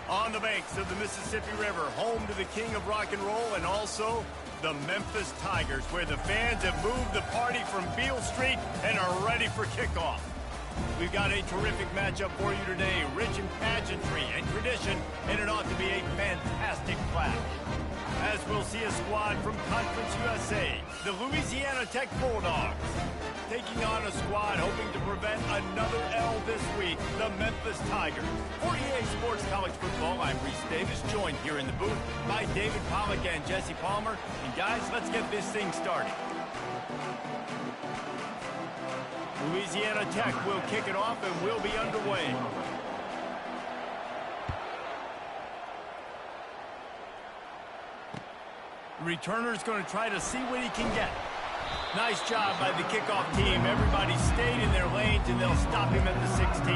On the banks of the Mississippi River, home to the king of rock and roll and also the Memphis Tigers, where the fans have moved the party from Beale Street and are ready for kickoff. We've got a terrific matchup for you today, rich in pageantry and tradition, and it ought to be a fantastic clash. As we'll see a squad from Conference USA, the Louisiana Tech Bulldogs, taking on a squad hoping to prevent another L this week, the Memphis Tigers. For EA Sports College Football, I'm Reese Davis, joined here in the booth by David Pollack and Jesse Palmer. And guys, let's get this thing started. Louisiana Tech will kick it off and we'll be underway. The returner's going to try to see what he can get. Nice job by the kickoff team. Everybody stayed in their lanes, and they'll stop him at the 16.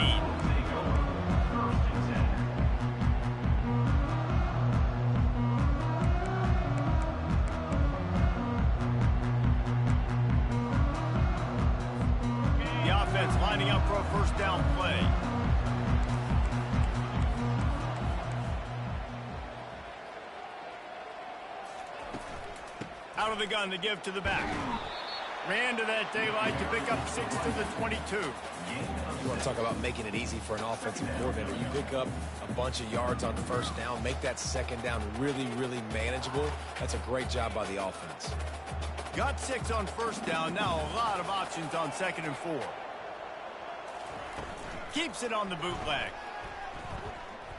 The offense lining up for a first down play. Out of the gun to give to the back. Ran to that daylight to pick up 6 to the 22. You want to talk about making it easy for an offensive coordinator. You pick up a bunch of yards on first down, make that second down really, really manageable. That's a great job by the offense. Got 6 on first down. Now a lot of options on 2nd and 4. Keeps it on the bootleg.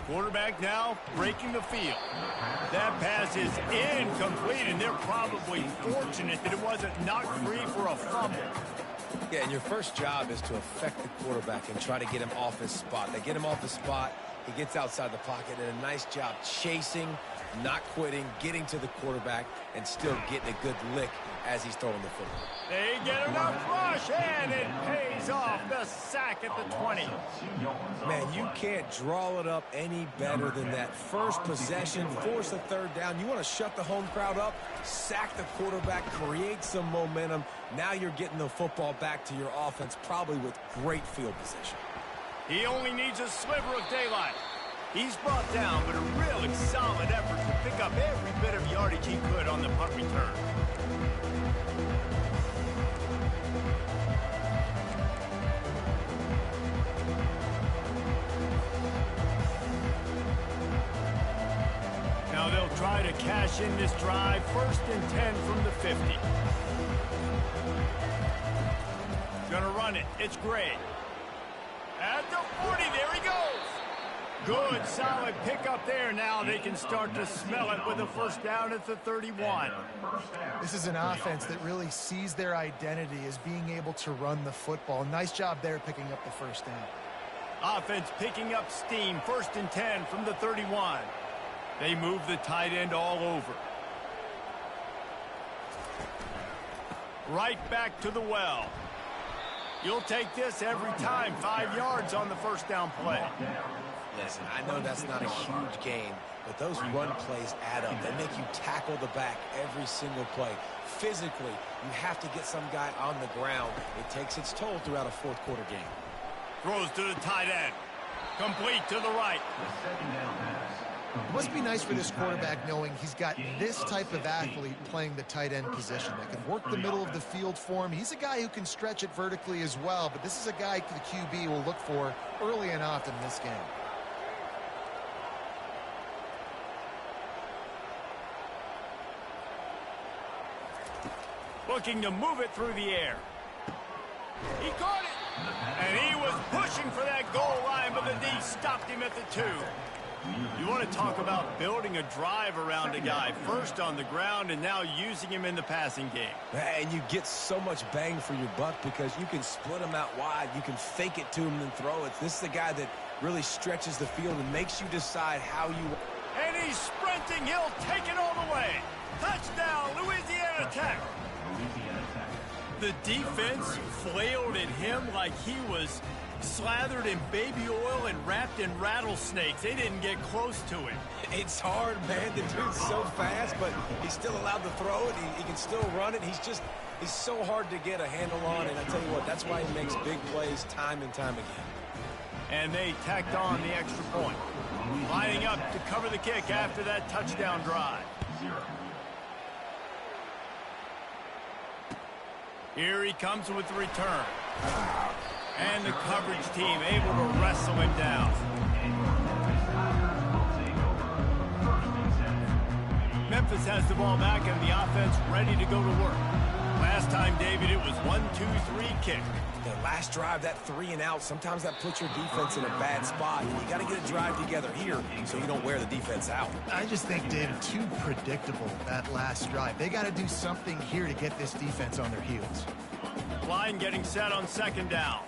Quarterback now breaking the field. That pass is incomplete, and they're probably fortunate that it wasn't knocked free for a fumble. Yeah, and your first job is to affect the quarterback and try to get him off his spot. They get him off his spot, he gets outside the pocket, and a nice job chasing, not quitting, getting to the quarterback, and still getting a good lick as he's throwing the football. They get enough rush, and it pays off. The sack at the 20. Man, you can't draw it up any better than that. First possession, force a third down. You want to shut the home crowd up, sack the quarterback, create some momentum. Now you're getting the football back to your offense, probably with great field position. He only needs a sliver of daylight. He's brought down, but a really solid effort to pick up every bit of yardage he could on the punt return. Now they'll try to cash in this drive. 1st and 10 from the 50. Gonna run it. It's Gray. At the 40, there he goes. Good, solid pickup there. Now they can start to smell it with a first down at the 31. This is an offense that really sees their identity as being able to run the football. Nice job there picking up the first down. Offense picking up steam. 1st and 10 from the 31. They move the tight end all over. Right back to the well. You'll take this every time. 5 yards on the first down play. Listen, I know that's not a huge game, but those run plays add up. They make you tackle the back every single play. Physically, you have to get some guy on the ground. It takes its toll throughout a fourth-quarter game. Throws to the tight end. Complete to the right. It must be nice for this quarterback knowing he's got this type of athlete playing the tight end position that can work the middle of the field for him. He's a guy who can stretch it vertically as well, but this is a guy the QB will look for early and often in this game. Looking to move it through the air. He caught it. And he was pushing for that goal line, but the D stopped him at the 2. You want to talk about building a drive around a guy. First on the ground and now using him in the passing game. And you get so much bang for your buck because you can split him out wide. You can fake it to him and throw it. This is the guy that really stretches the field and makes you decide how you... And he's sprinting. He'll take it all the way. Touchdown, Louisiana Tech. The defense flailed at him like he was slathered in baby oil and wrapped in rattlesnakes. They didn't get close to him. It's hard, man. The dude's so fast, but he's still allowed to throw it. He can still run it. He's so hard to get a handle on, and I tell you what, that's why he makes big plays time and time again. And they tacked on the extra point. Lining up to cover the kick after that touchdown drive. Here he comes with the return. And the coverage team able to wrestle him down. Memphis has the ball back and the offense ready to go to work. Last time, David, it was 1-2-3 kick. The last drive, that 3 and out, sometimes that puts your defense in a bad spot. You got to get a drive together here so you don't wear the defense out. I just think, David, too predictable, that last drive. They got to do something here to get this defense on their heels. Line getting set on second down.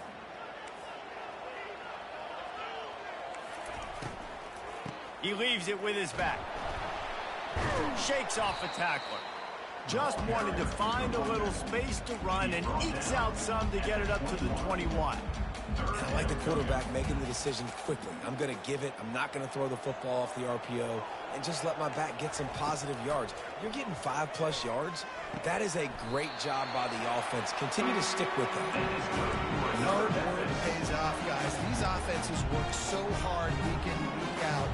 He leaves it with his back. Shakes off the tackler. Just wanted to find a little space to run and ekes out some to get it up to the 21. And I like the quarterback making the decision quickly. I'm going to give it. I'm not going to throw the football off the RPO and just let my back get some positive yards. You're getting 5+ yards. That is a great job by the offense. Continue to stick with that. Hard work pays off, guys. These offenses work so hard week in, week out,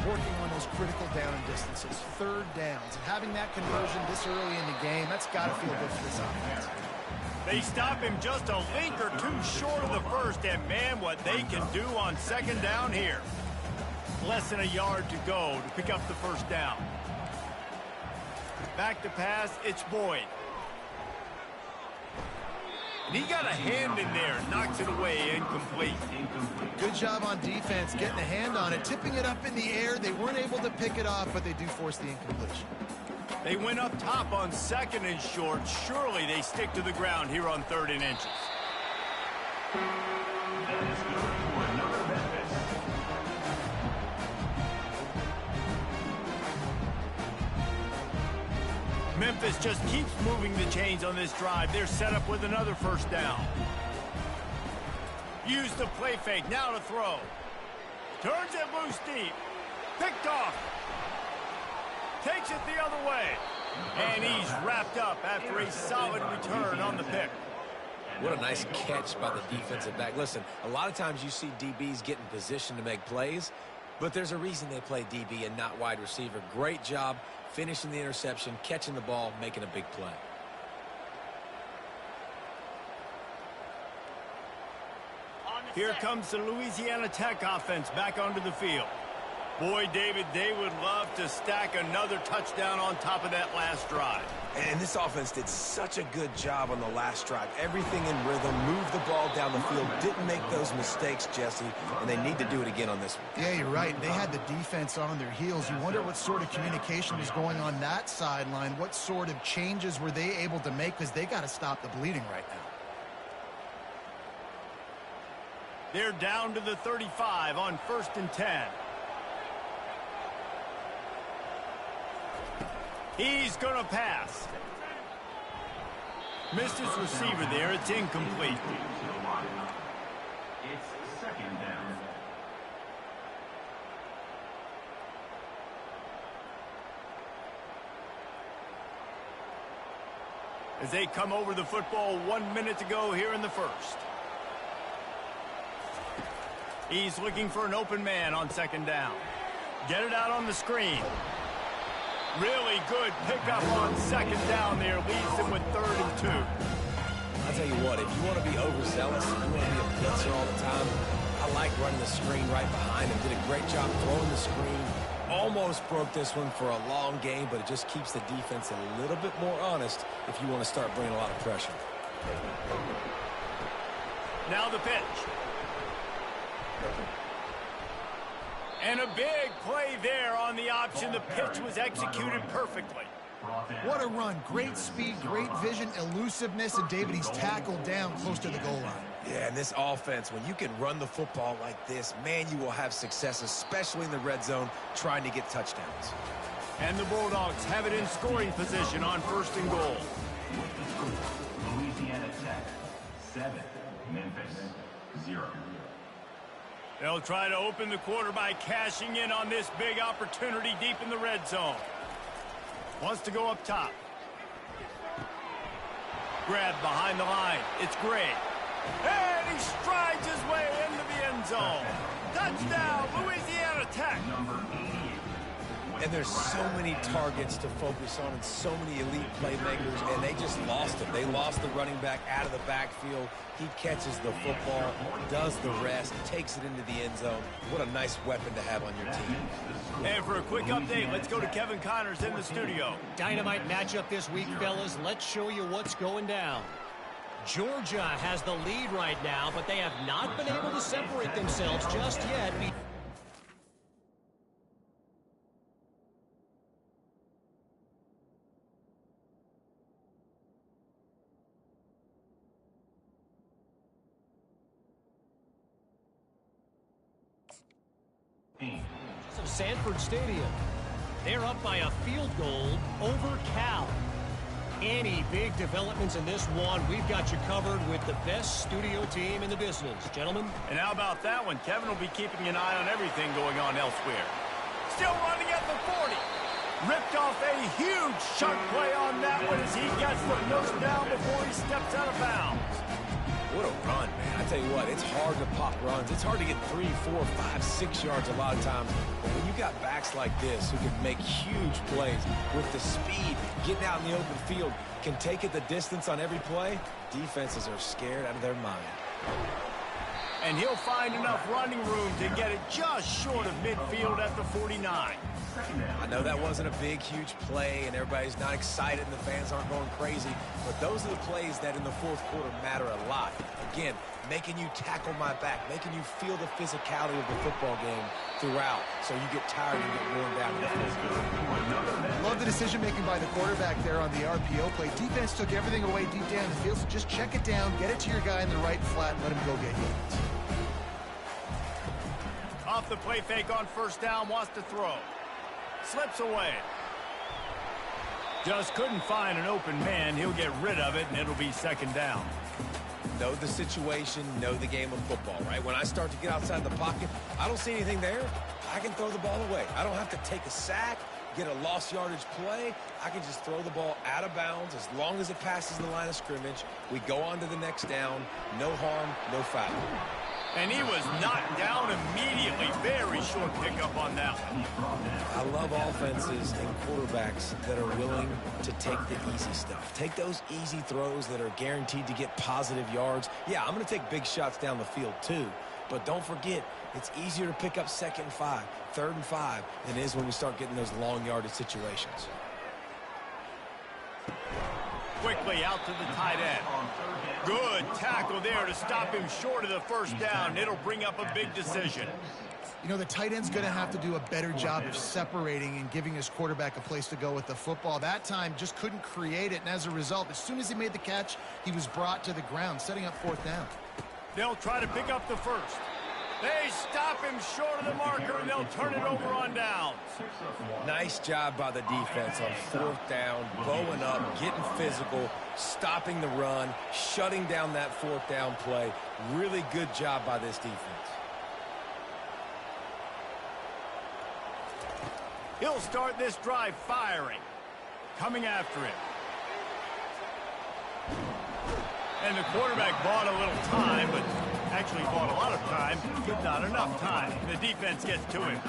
working on those critical down distances, third downs, and having that conversion this early in the game, that's got to feel good for this offense. They stop him just a link or two short of the first, and man, what they can do on second down here. Less than a yard to go to pick up the first down. Back to pass, it's Boyd. And he got a hand in there, knocks it away, incomplete. Good job on defense, getting a hand on it, tipping it up in the air. They weren't able to pick it off, but they do force the incompletion. They went up top on second and short. Surely they stick to the ground here on 3rd and inches. Memphis just keeps moving the chains on this drive. They're set up with another first down. Use the play fake, now to throw. Turns it loose deep. Picked off. Takes it the other way. And he's wrapped up after a solid return on the pick. What a nice catch by the defensive back. Listen, a lot of times you see DBs get in position to make plays, but there's a reason they play DB and not wide receiver. Great job finishing the interception, catching the ball, making a big play. Here comes the Louisiana Tech offense back onto the field. Boy, David, they would love to stack another touchdown on top of that last drive. And this offense did such a good job on the last drive. Everything in rhythm, moved the ball down the field, didn't make those mistakes, Jesse, and they need to do it again on this one. Yeah, you're right. They had the defense on their heels. You wonder what sort of communication was going on that sideline. What sort of changes were they able to make, because they got to stop the bleeding right now. They're down to the 35 on 1st and 10. He's going to pass. Missed his receiver there. It's incomplete. It's 2nd down. As they come over the football, 1 minute to go here in the first. He's looking for an open man on 2nd down. Get it out on the screen. Really good pickup on 2nd down there. Leads them with 3rd and 2. I'll tell you what, if you want to be overzealous, you want to be a blitzer all the time, I like running the screen right behind him. Did a great job throwing the screen. Almost broke this one for a long game, but it just keeps the defense a little bit more honest if you want to start bringing a lot of pressure. Now the pitch. And a big play there on the option. The pitch was executed perfectly. What a run. Great speed, great vision, elusiveness, and David, he's tackled down close to the goal line. Yeah, and this offense, when you can run the football like this, man, you will have success, especially in the red zone, trying to get touchdowns. And the Bulldogs have it in scoring position on 1st and goal. Louisiana Tech 7, Memphis 0. They'll try to open the quarter by cashing in on this big opportunity deep in the red zone. Wants to go up top. Grabbed behind the line. It's Gray. And he strides his way into the end zone. Touchdown, Louisiana Tech. And there's so many targets to focus on and so many elite playmakers, and they just lost him. They lost the running back out of the backfield. He catches the football, does the rest, takes it into the end zone. What a nice weapon to have on your team. And for a quick update, let's go to Kevin Connors in the studio. Dynamite matchup this week, fellas. Let's show you what's going down. Georgia has the lead right now, but they have not been able to separate themselves just yet. Of Sanford Stadium. They're up by a field goal over Cal. Any big developments in this one, we've got you covered with the best studio team in the business. Gentlemen. And how about that one? Kevin will be keeping an eye on everything going on elsewhere. Still running at the 40. Ripped off a huge chunk play on that one as he gets the first down before he steps out of bounds. What a run, man. I tell you what, it's hard to pop runs. It's hard to get 3, 4, 5, 6 yards a lot of times. But when you got backs like this who can make huge plays with the speed, getting out in the open field, can take it the distance on every play, defenses are scared out of their mind. And he'll find enough running room to get it just short of midfield at the 49. I know that wasn't a big, huge play, and everybody's not excited, and the fans aren't going crazy, but those are the plays that in the fourth quarter matter a lot. Again, making you tackle my back, making you feel the physicality of the football game throughout, so you get tired and get worn down in the fourth quarter. Love the decision-making by the quarterback there on the RPO play. Defense took everything away deep down the field, so just check it down, get it to your guy in the right flat, and let him go get yards. Off the play fake on first down, wants to throw. Slips away. Just couldn't find an open man. He'll get rid of it, and it'll be second down. Know the situation, know the game of football, right? When I start to get outside the pocket, I don't see anything there. I can throw the ball away. I don't have to take a sack, get a lost yardage play. I can just throw the ball out of bounds as long as it passes the line of scrimmage. We go on to the next down. No harm, no foul. And he was knocked down immediately. Very short pickup on that one. I love offenses and quarterbacks that are willing to take the easy stuff. Take those easy throws that are guaranteed to get positive yards. Yeah, I'm going to take big shots down the field too. But don't forget, it's easier to pick up 2nd and 5, 3rd and 5 than it is when we start getting those long yardage situations. Quickly out to the tight end. Good tackle there to stop him short of the first down. It'll bring up a big decision. You know, the tight end's going to have to do a better job of separating and giving his quarterback a place to go with the football. That time just couldn't create it, and as a result, as soon as he made the catch, he was brought to the ground, setting up 4th down. They'll try to pick up the first. They stop him short of the marker, and they'll turn it over on downs. Nice job by the defense on 4th down, bowing up, getting physical, stopping the run, shutting down that 4th down play. Really good job by this defense. He'll start this drive firing. Coming after him. And the quarterback bought a little time, but actually bought a lot of time, but not enough time. The defense gets to him.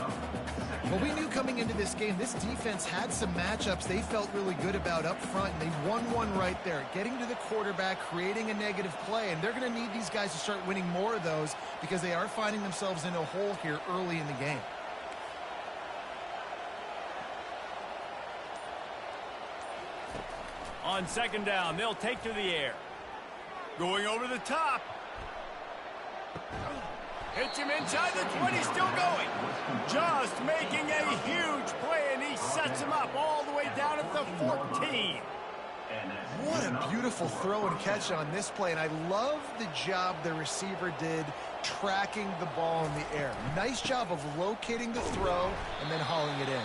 Well, we knew coming into this game, this defense had some matchups they felt really good about up front, and they won one right there, getting to the quarterback, creating a negative play, and they're going to need these guys to start winning more of those because they are finding themselves in a hole here early in the game. On 2nd down, they'll take to the air. Going over the top. Hits him inside the 20, still going. Just making a huge play, and he sets him up all the way down at the 14. What a beautiful throw and catch on this play, and I love the job the receiver did tracking the ball in the air. Nice job of locating the throw and then hauling it in.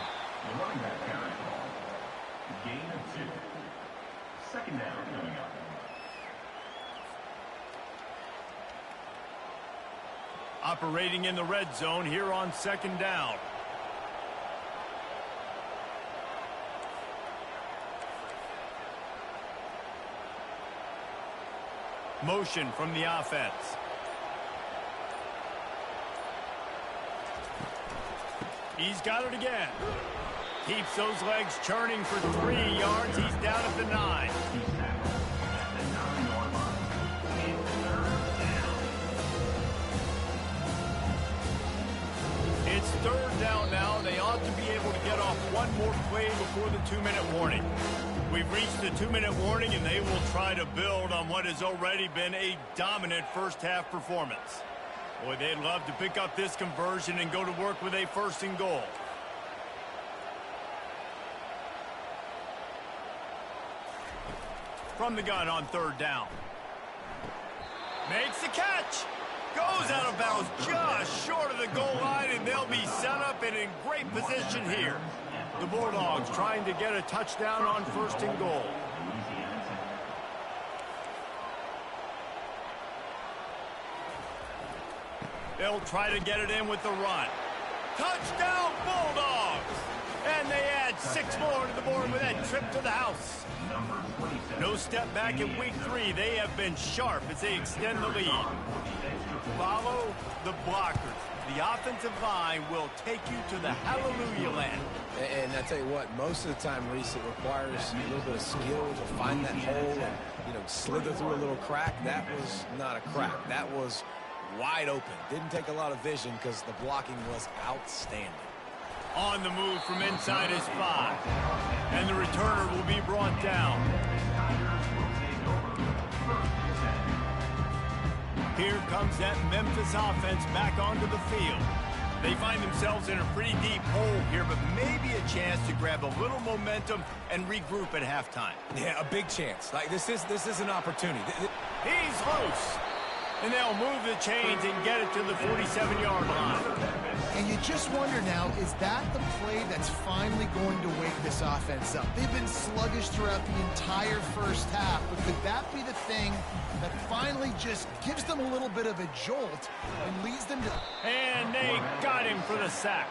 Gain of 2. 2nd down coming up. Operating in the red zone here on 2nd down. Motion from the offense. He's got it again. Keeps those legs churning for 3 yards. He's down at the 9. It's 3rd down now. They ought to be able to get off one more play before the 2-minute warning. We've reached the 2-minute warning, and they will try to build on what has already been a dominant first-half performance. Boy, they'd love to pick up this conversion and go to work with a 1st and goal. From the gun on 3rd down. Makes the catch. Goes out of bounds just short of the goal line, and they'll be set up and in great position here. The Bulldogs trying to get a touchdown on 1st and goal. They'll try to get it in with the run. Touchdown, Bulldogs! And they add 6 more to the board with that trip to the house. No step back in week 3. They have been sharp as they extend the lead. Follow the blockers. The offensive line will take you to the hallelujah land. And I tell you what, most of the time, Reese, it requires a little bit of skill to find that hole and, slither through a little crack. That was not a crack. That was wide open. Didn't take a lot of vision because the blocking was outstanding. On the move from inside his 5. And the returner will be brought down. Here comes that Memphis offense back onto the field. They find themselves in a pretty deep hole here, but maybe a chance to grab a little momentum and regroup at halftime. Yeah, a big chance. Like this is an opportunity. He's loose. And they'll move the chains and get it to the 47-yard line. And you just wonder now, is that the play that's finally going to wake this offense up? They've been sluggish throughout the entire first half, but could that be the thing that finally just gives them a little bit of a jolt and leads them to... And they got him for the sack.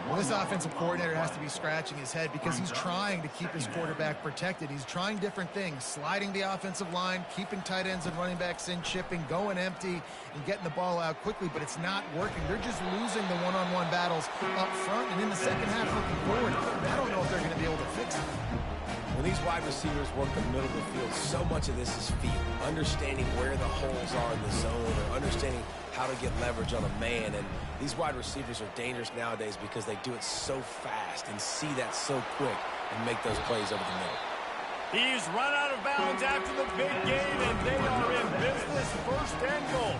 Well, this offensive coordinator has to be scratching his head because he's trying to keep his quarterback protected. He's trying different things, sliding the offensive line, keeping tight ends and running backs in, chipping, going empty, and getting the ball out quickly, but it's not working. They're just losing the one-on-one battles up front, and in the second half looking forward, I don't know if they're going to be able to fix it. When these wide receivers work the middle of the field, so much of this is feel. Understanding where the holes are in the zone or understanding how to get leverage on a man. And these wide receivers are dangerous nowadays because they do it so fast and see that so quick and make those plays over the middle. He's run out of bounds after the big game, and they are in business, 1st and goal.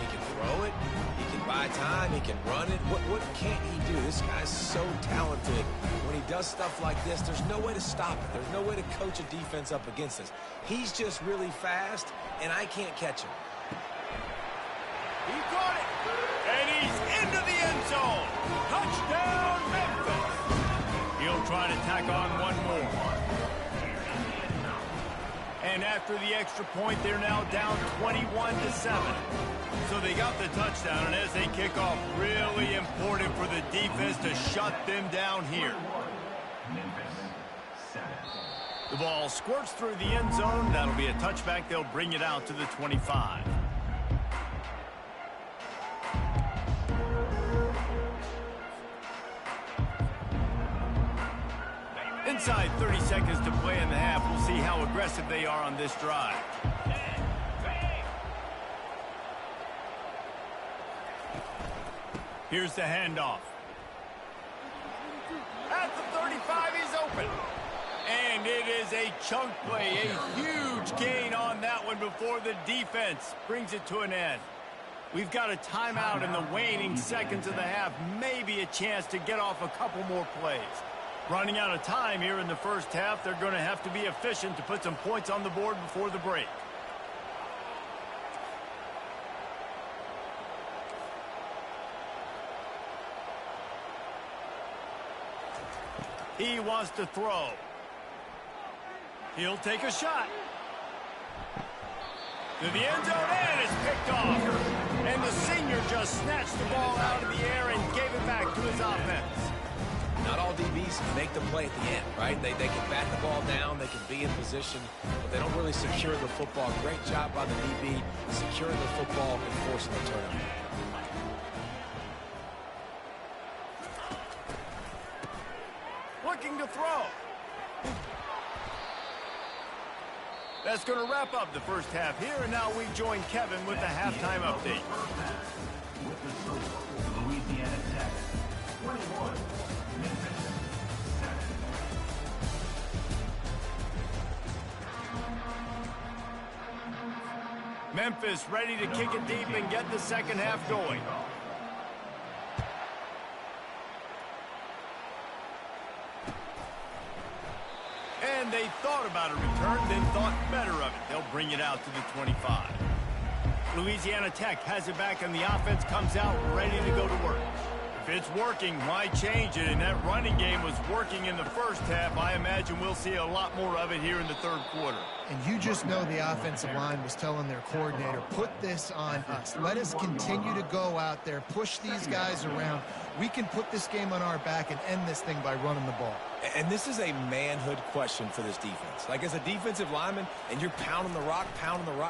He can throw it. He can buy time. He can run it. What can't he do? This guy's so talented. When he does stuff like this, there's no way to stop it. There's no way to coach a defense up against this. He's just really fast, and I can't catch him. He caught it, and he's into the end zone. Touchdown, Memphis. He'll try to tack on one more. And after the extra point, they're now down 21-7. So they got the touchdown, and as they kick off, really important for the defense to shut them down here. The ball squirts through the end zone. That'll be a touchback. They'll bring it out to the 25. Inside 30 seconds to play in the half. We'll see how aggressive they are on this drive. Here's the handoff. At the 35, he's open. And it is a chunk play, a huge gain on that one before the defense brings it to an end. We've got a timeout in the waning seconds of the half. Maybe a chance to get off a couple more plays. Running out of time here in the first half. They're going to have to be efficient to put some points on the board before the break. He wants to throw. He'll take a shot. To the end zone, and it's picked off. And the senior just snatched the ball out of the air and gave it back to his offense. Not all DBs make the play at the end, right? They can bat the ball down, they can be in position, but they don't really secure the football. Great job by the DB securing the football and forcing the turnover. looking to throw. That's going to wrap up the first half here, and now we join Kevin with the halftime update. With the score, Louisiana Tech 21, Memphis 7. Memphis ready to kick it deep and get the second half going. And they thought about a return, then thought better of it. They'll bring it out to the 25. Louisiana Tech has it back, and the offense comes out ready to go to work. If it's working, why change it? And that running game was working in the first half. I imagine we'll see a lot more of it here in the third quarter. And you just know the offensive line was telling their coordinator, put this on us. Let us continue to go out there, push these guys around. We can put this game on our back and end this thing by running the ball. And this is a manhood question for this defense. Like, as a defensive lineman, and you're pounding the rock,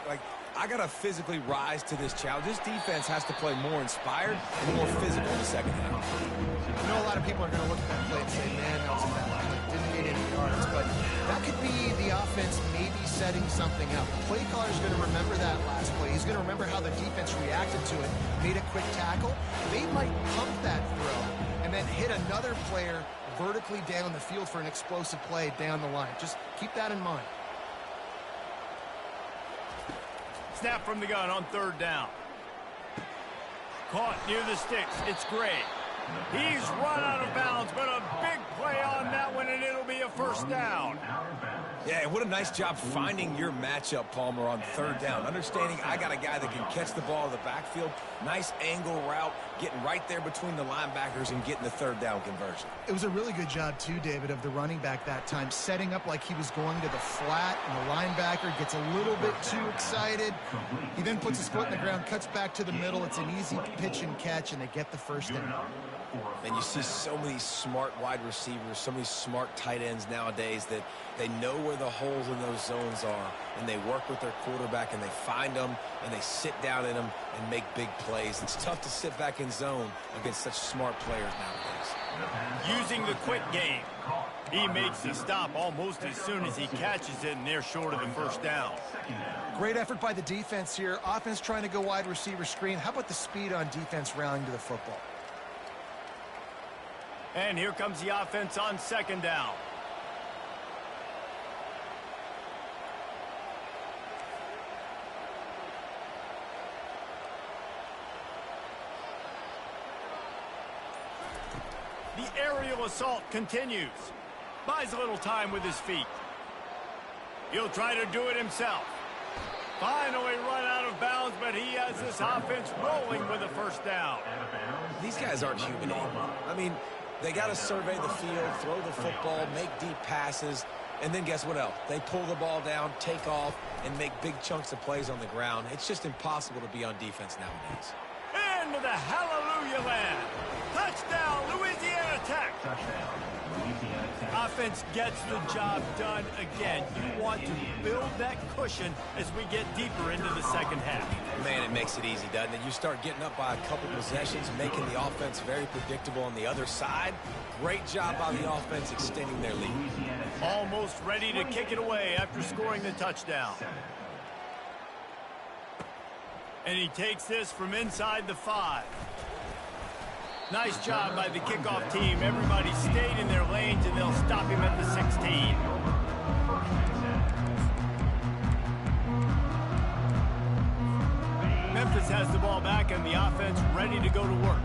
like, I got to physically rise to this challenge. This defense has to play more inspired and more physical in the second half. I know a lot of people are going to look at that play and say, man, that was a bad play. Didn't get any yards. But that could be the offense maybe setting something up. The play caller is going to remember that last play. He's going to remember how the defense reacted to it, made a quick tackle. They might pump that throw and then hit another player vertically down the field for an explosive play down the line. Just keep that in mind. Snap from the gun on third down. Caught near the sticks. It's Gray. He's run out of bounds, but a big play on that one, and it'll be a first down. Yeah, what a nice job finding your matchup, Palmer, on third down. Understanding I got a guy that can catch the ball in the backfield. Nice angle route, getting right there between the linebackers and getting the third down conversion. It was a really good job, too, David, of the running back that time, setting up like he was going to the flat, and the linebacker gets a little bit too excited. He then puts his foot in the ground, cuts back to the middle. It's an easy pitch and catch, and they get the first down. And you see so many smart wide receivers, so many smart tight ends nowadays that they know where the holes in those zones are, and they work with their quarterback, and they find them, and they sit down in them and make big plays. It's tough to sit back in zone against such smart players nowadays. Using the quick game. He makes the stop almost as soon as he catches it, and they're short of the first down. Great effort by the defense here. Offense trying to go wide receiver screen. How about the speed on defense rallying to the football? And here comes the offense on second down. The aerial assault continues. Buys a little time with his feet. He'll try to do it himself. Finally run out of bounds, but he has this offense rolling with a first down. These guys aren't human anymore. I mean, they got to survey the field, throw the football, make deep passes, and then guess what else? They pull the ball down, take off, and make big chunks of plays on the ground. It's just impossible to be on defense nowadays. Into the hallelujah land. Touchdown, Louisiana Tech. Touchdown, Louisiana Tech. Offense gets the job done again. You want to build that cushion as we get deeper into the second half. Man, it makes it easy, doesn't it? You start getting up by a couple possessions, making the offense very predictable on the other side. Great job by the offense extending their lead. Almost ready to kick it away after scoring the touchdown. And he takes this from inside the 5. Nice job by the kickoff team. Everybody stayed in their lanes, and they'll stop him at the 16. Memphis has the ball back, and the offense ready to go to work.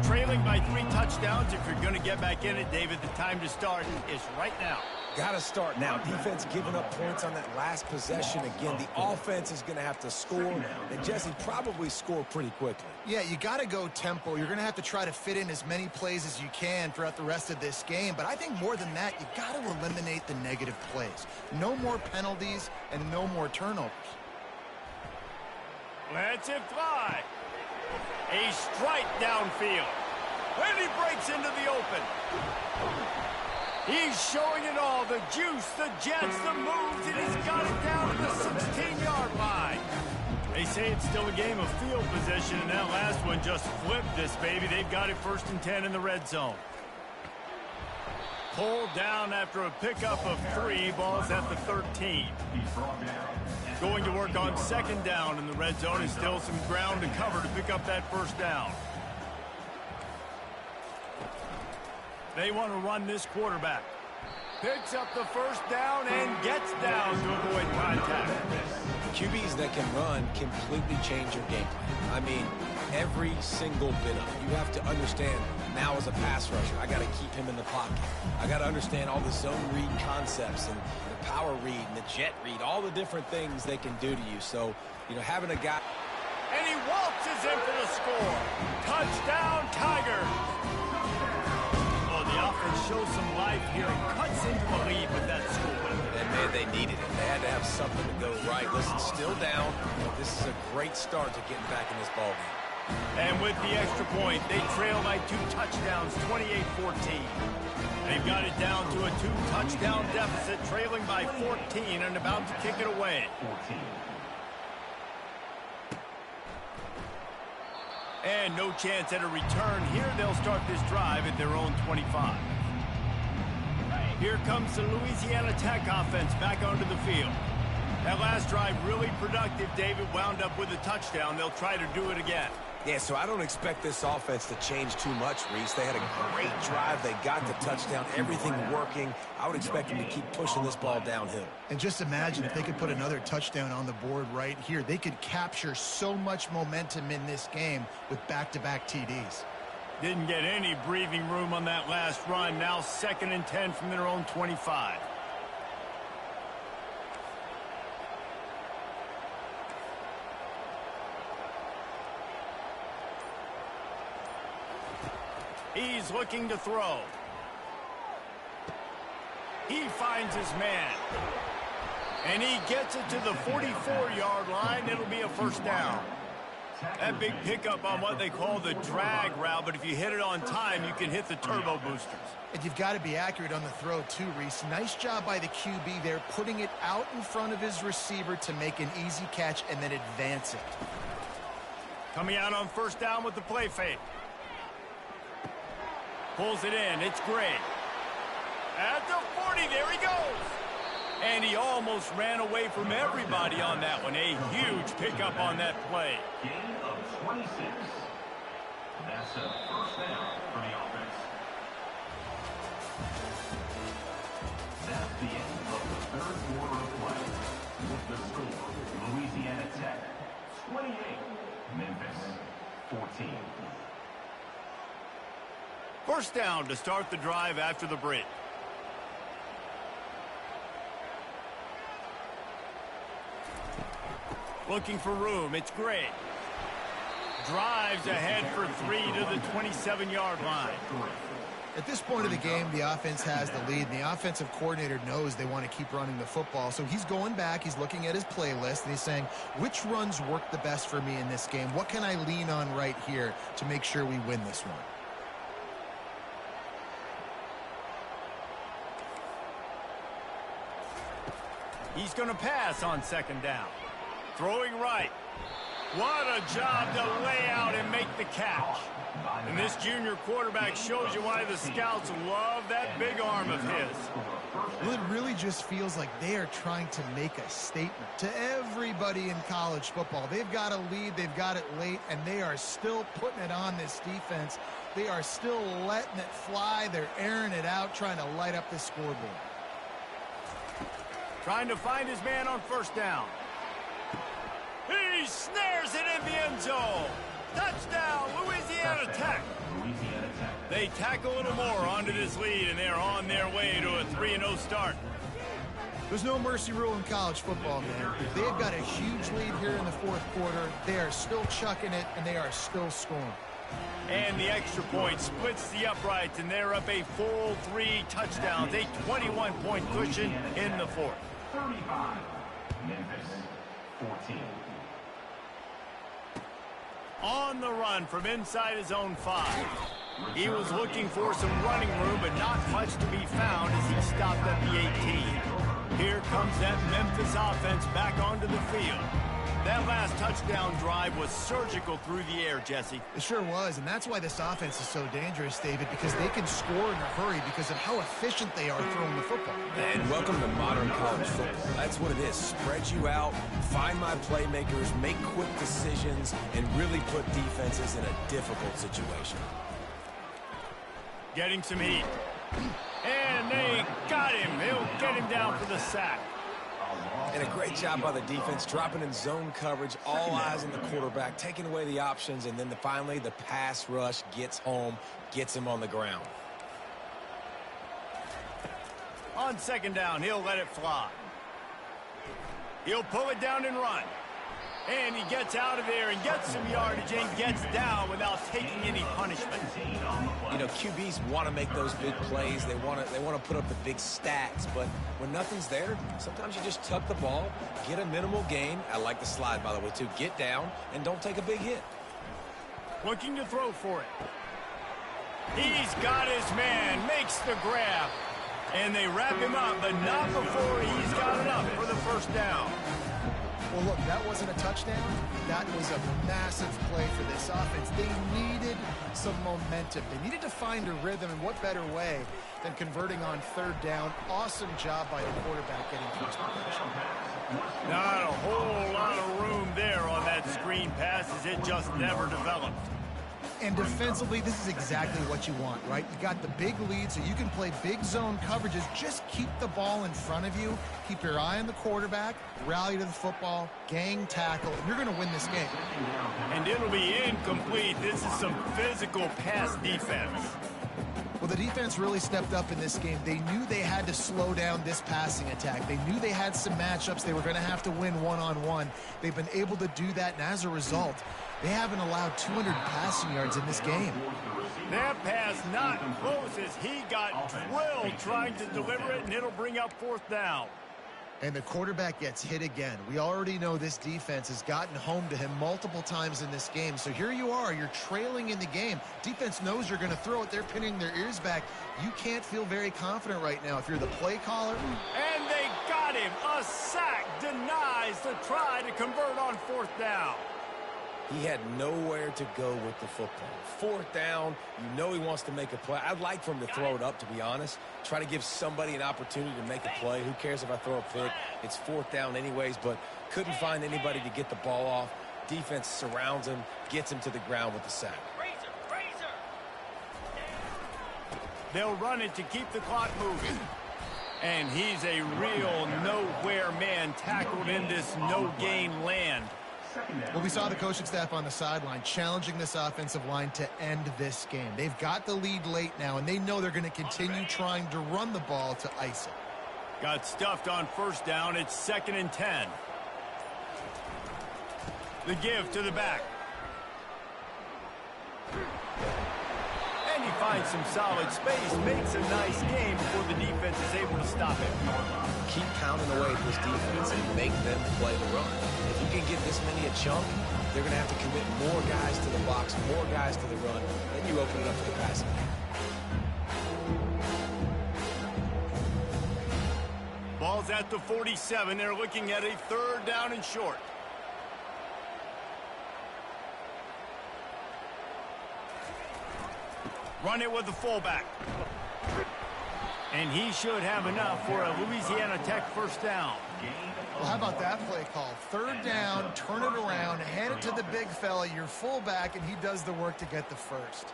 Trailing by 3 touchdowns. If you're going to get back in it, David, the time to start is right now. Got to start now. Defense giving up points on that last possession. Again, the offense is going to have to score, and Jesse probably score pretty quickly. Yeah, you got to go tempo. You're going to have to try to fit in as many plays as you can throughout the rest of this game. But I think more than that, you got to eliminate the negative plays. No more penalties and no more turnovers. Lets it fly. A strike downfield. And he breaks into the open. He's showing it all. The juice, the jets, the moves, and he's got it down to the 16-yard line. They say it's still a game of field position, and that last one just flipped this baby. They've got it 1st and 10 in the red zone. Pulled down after a pickup of 3. Balls at the 13. Going to work on second down in the red zone, and still some ground to cover to pick up that first down. They want to run this quarterback. Picks up the first down and gets down to avoid contact. QBs that can run completely change your game plan. I mean, every single bit of it. You have to understand now as a pass rusher, I got to keep him in the pocket. I got to understand all the zone read concepts and the power read and the jet read, all the different things they can do to you. So, you know, having a guy... And he waltzes in for the score. Touchdown, Tigers. Oh, the offense shows some life here and cuts into the lead with that score. And, man, they needed it. They had to have something to go right. Listen, still down. This is a great start to getting back in this ballgame. And with the extra point, they trail by 2 touchdowns, 28-14. They've got it down to a 2-touchdown deficit, trailing by 14 and about to kick it away. And no chance at a return here. They'll start this drive at their own 25. Here comes the Louisiana Tech offense back onto the field. That last drive really productive. David wound up with a touchdown. They'll try to do it again. Yeah, so I don't expect this offense to change too much, Reese. They had a great drive. They got the touchdown. Everything working. I would expect them to keep pushing this ball downhill. And just imagine if they could put another touchdown on the board right here. They could capture so much momentum in this game with back-to-back TDs. Didn't get any breathing room on that last run. Now 2nd and 10 from their own 25. He's looking to throw. He finds his man. And he gets it to the 44-yard line. It'll be a first down. That big pickup on what they call the drag route, but if you hit it on time, you can hit the turbo boosters. And you've got to be accurate on the throw too, Reese. Nice job by the QB there, putting it out in front of his receiver to make an easy catch and then advance it. Coming out on first down with the play fake. Pulls it in. It's great. At the 40, there he goes. And he almost ran away from everybody on that one. A huge pickup on that play. Gain of 26. That's a first down for the offense. That's the end of the third quarter of play. With the score, Louisiana Tech 28, Memphis 14. First down to start the drive after the break. Looking for room. It's great. Drives ahead for 3 to the 27-yard line. At this point of the game, the offense has the lead, and the offensive coordinator knows they want to keep running the football. So he's going back, he's looking at his playlist, and he's saying, which runs work the best for me in this game? What can I lean on right here to make sure we win this one? He's going to pass on second down. Throwing right. What a job to lay out and make the catch. And this junior quarterback shows you why the scouts love that big arm of his. Well, it really just feels like they are trying to make a statement to everybody in college football. They've got a lead, they've got it late, and they are still putting it on this defense. They are still letting it fly. They're airing it out, trying to light up the scoreboard. Trying to find his man on first down. He snares it in the end zone. Touchdown, Louisiana Tech. They tack a little more onto this lead, and they're on their way to a 3-0 start. There's no mercy rule in college football, man. If they've got a huge lead here in the fourth quarter, they are still chucking it, and they are still scoring. And the extra point splits the uprights, and they're up a full 3 touchdowns, a 21-point cushion in the fourth. 35, Memphis 14. On the run from inside his own 5. He was looking for some running room, but not much to be found as he stopped at the 18. Here comes that Memphis offense back onto the field. That last touchdown drive was surgical through the air, Jesse. It sure was, and that's why this offense is so dangerous, David, because they can score in a hurry because of how efficient they are throwing the football. And welcome to modern college football. That's what it is. Spread you out, find my playmakers, make quick decisions, and really put defenses in a difficult situation. Getting some heat. And they got him. They'll get him down for the sack. And a great job by the defense, dropping in zone coverage, all eyes on the quarterback, taking away the options, and then finally the pass rush gets home, gets him on the ground. On second down, he'll let it fly. He'll pull it down and run. And he gets out of there and gets some yardage and gets down without taking any punishment. You know, QBs want to make those big plays. They want to put up the big stats. But when nothing's there, sometimes you just tuck the ball, get a minimal gain. I like the slide, by the way, too. Get down and don't take a big hit. Looking to throw for it. He's got his man, makes the grab. And they wrap him up, but not before he's got it up for the first down. Well, look, that wasn't a touchdown. That was a massive play for this offense. They needed some momentum. They needed to find a rhythm, and what better way than converting on third down. Awesome job by the quarterback getting first possession. Not a whole lot of room there on that screen pass as it just never developed. And defensively, this is exactly what you want, right? You got the big lead, so you can play big zone coverages. Just keep the ball in front of you. Keep your eye on the quarterback, rally to the football, gang tackle, and you're going to win this game. And it'll be incomplete. This is some physical pass defense. Well, the defense really stepped up in this game. They knew they had to slow down this passing attack. They knew they had some matchups they were going to have to win one-on-one. They've been able to do that, and as a result, they haven't allowed 200 passing yards in this game. That pass not close as he got drilled trying to deliver it, and it'll bring up fourth down. And the quarterback gets hit again. We already know this defense has gotten home to him multiple times in this game. So here you are, you're trailing in the game. Defense knows you're going to throw it. They're pinning their ears back. You can't feel very confident right now if you're the play caller. And they got him. A sack denies the try to convert on fourth down. He had nowhere to go with the football. Fourth down, you know he wants to make a play. I'd like for him to throw it up, to be honest. Try to give somebody an opportunity to make a play. Who cares if I throw a pick? It's fourth down anyways, but couldn't find anybody to get the ball off. Defense surrounds him, gets him to the ground with the sack. They'll run it to keep the clock moving. And he's a real nowhere man tackled in this no-gain land. Well, we saw the coaching staff on the sideline challenging this offensive line to end this game. They've got the lead late now, and they know they're going to continue trying to run the ball to ice it. Got stuffed on first down. It's 2nd and 10. The give to the back. And he finds some solid space, makes a nice game before the defense is able to stop it. Keep pounding away at this defense and make them play the run. If you can get this many a chunk, they're going to have to commit more guys to the box, more guys to the run. Then you open it up for the passing game. Ball's at the 47. They're looking at a third down and short. Run it with the fullback. And he should have enough for a Louisiana Tech first down. Well, how about that play call? Third down, turn it around, hand it to the big fella, your fullback, and he does the work to get the first.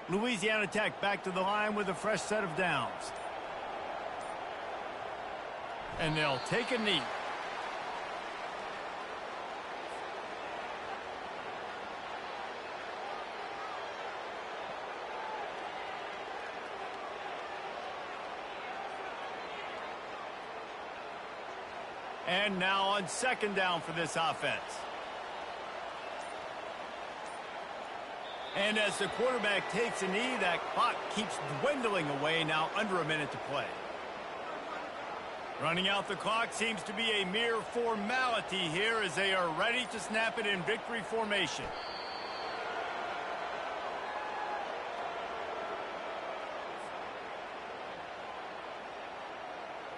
Louisiana Tech back to the line with a fresh set of downs. And they'll take a knee. And now on second down for this offense. And as the quarterback takes a knee, that clock keeps dwindling away, now under a minute to play. Running out the clock seems to be a mere formality here as they are ready to snap it in victory formation.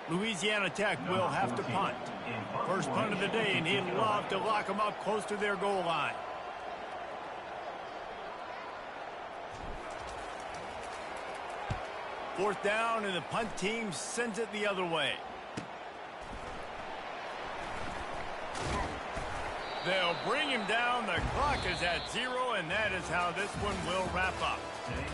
Louisiana Tech will have to punt. First punt of the day, and he'd love to lock them up close to their goal line. Fourth down, and the punt team sends it the other way. They'll bring him down. The clock is at 0, and that is how this one will wrap up.